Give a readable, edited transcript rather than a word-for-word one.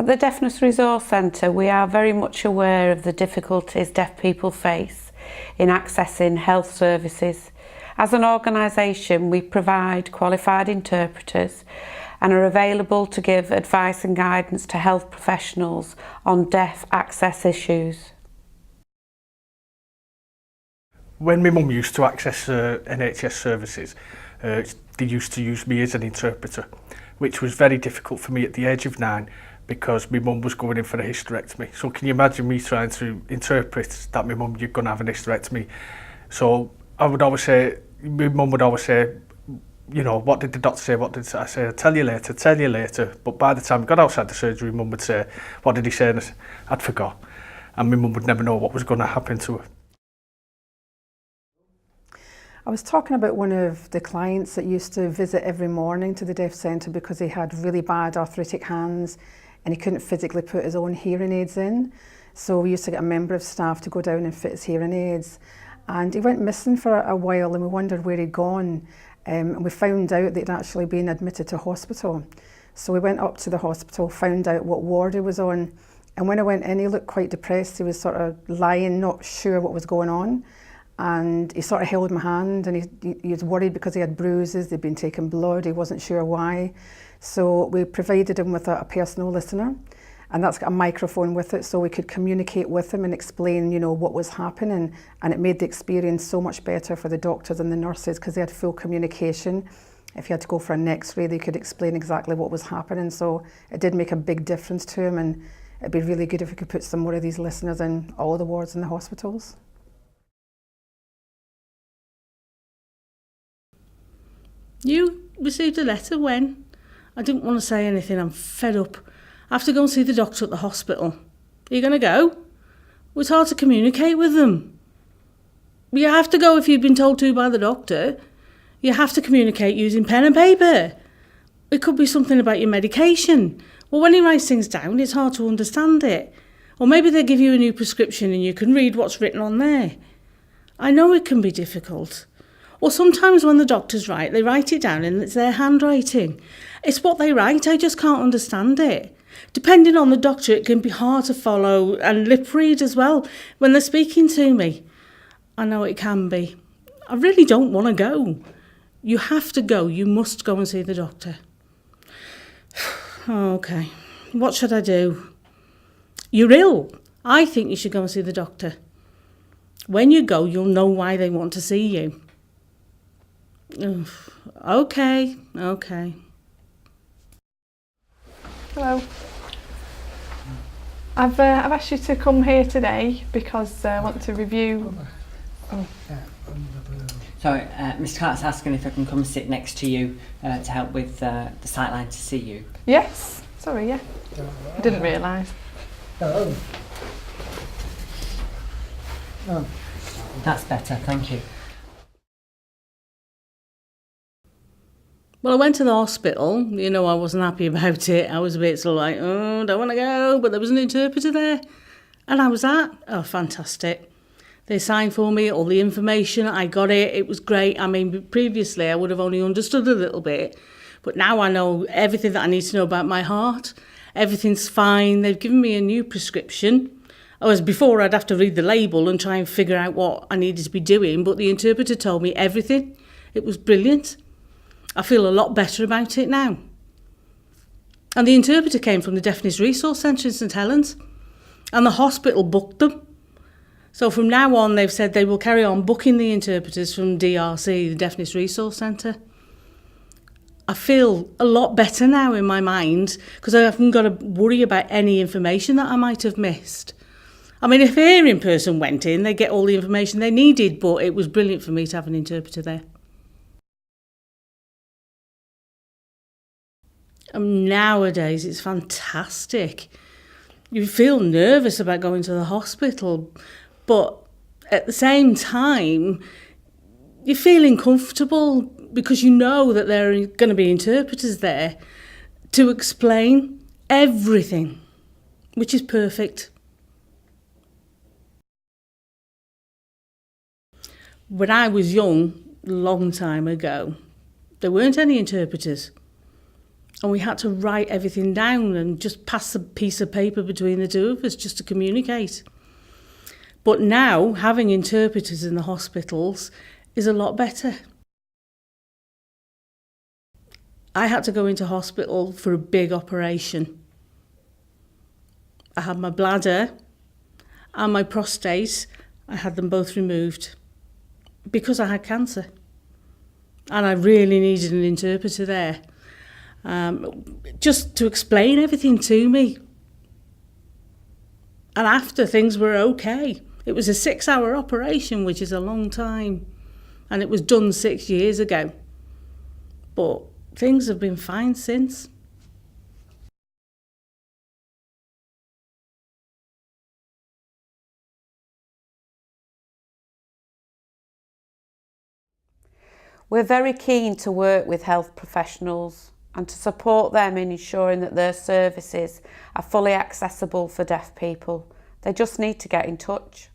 At the Deafness Resource Centre, we are very much aware of the difficulties deaf people face in accessing health services. As an organisation, we provide qualified interpreters and are available to give advice and guidance to health professionals on deaf access issues. When my mum used to access NHS services, they used to use me as an interpreter, which was very difficult for me at the age of 9 because my mum was going in for a hysterectomy. So can you imagine me trying to interpret that my mum, you're going to have an hysterectomy? So I would always say, my mum would always say, you know, what did the doctor say? What did I say? Tell you later, tell you later. But by the time I got outside the surgery, mum would say, what did he say? And I'd forgot. And my mum would never know what was going to happen to her. I was talking about one of the clients that used to visit every morning to the Deaf Centre because he had really bad arthritic hands and he couldn't physically put his own hearing aids in. So we used to get a member of staff to go down and fit his hearing aids. And he went missing for a while and we wondered where he'd gone. And we found out that he'd actually been admitted to hospital. So we went up to the hospital, found out what ward he was on. And when I went in, he looked quite depressed. He was sort of lying, not sure what was going on. And he sort of held my hand and he was worried because he had bruises, they'd been taking blood, he wasn't sure why. So we provided him with a personal listener, and that's got a microphone with it so we could communicate with him and explain, you know, what was happening. And it made the experience so much better for the doctors and the nurses because they had full communication. If you had to go for an X-ray, they could explain exactly what was happening. So it did make a big difference to him, and it'd be really good if we could put some more of these listeners in all the wards in the hospitals. You received a letter when? I didn't want to say anything, I'm fed up. I have to go and see the doctor at the hospital. Are you going to go? Well, it's hard to communicate with them. You have to go if you've been told to by the doctor. You have to communicate using pen and paper. It could be something about your medication. Well, when he writes things down, it's hard to understand it. Or maybe they give you a new prescription and you can read what's written on there. I know it can be difficult. Or sometimes when the doctors write, they write it down and it's their handwriting. It's what they write, I just can't understand it. Depending on the doctor, it can be hard to follow and lip read as well when they're speaking to me. I know it can be. I really don't want to go. You have to go, you must go and see the doctor. Okay, what should I do? You're ill. I think you should go and see the doctor. When you go, you'll know why they want to see you. Okay. Hello. I've asked you to come here today because I want to review. Sorry, Mr. Clark's asking if I can come sit next to you to help with the sightline to see you. Yes. Sorry, yeah. I didn't realise. Oh. That's better, thank you. Well, I went to the hospital. You know, I wasn't happy about it. I was a bit sort of like, oh, don't want to go. But there was an interpreter there. And I was fantastic. They signed for me, all the information. I got it. It was great. I mean, previously I would have only understood a little bit. But now I know everything that I need to know about my heart. Everything's fine. They've given me a new prescription. Whereas before I'd have to read the label and try and figure out what I needed to be doing. But the interpreter told me everything. It was brilliant. I feel a lot better about it now. And the interpreter came from the Deafness Resource Centre in St Helens, and the hospital booked them. So from now on, they've said they will carry on booking the interpreters from DRC, the Deafness Resource Centre. I feel a lot better now in my mind because I haven't got to worry about any information that I might have missed. I mean, if a hearing person went in, they'd get all the information they needed, but it was brilliant for me to have an interpreter there. Nowadays, it's fantastic. You feel nervous about going to the hospital, but at the same time, you're feeling comfortable because you know that there are going to be interpreters there to explain everything, which is perfect. When I was young, a long time ago, there weren't any interpreters. And we had to write everything down and just pass a piece of paper between the two of us just to communicate. But now, having interpreters in the hospitals is a lot better. I had to go into hospital for a big operation. I had my bladder and my prostate. I had them both removed because I had cancer. And I really needed an interpreter there, just to explain everything to me. And after, things were okay. It was a 6-hour operation, which is a long time. And it was done 6 years ago. But things have been fine since. We're very keen to work with health professionals and to support them in ensuring that their services are fully accessible for deaf people. They just need to get in touch.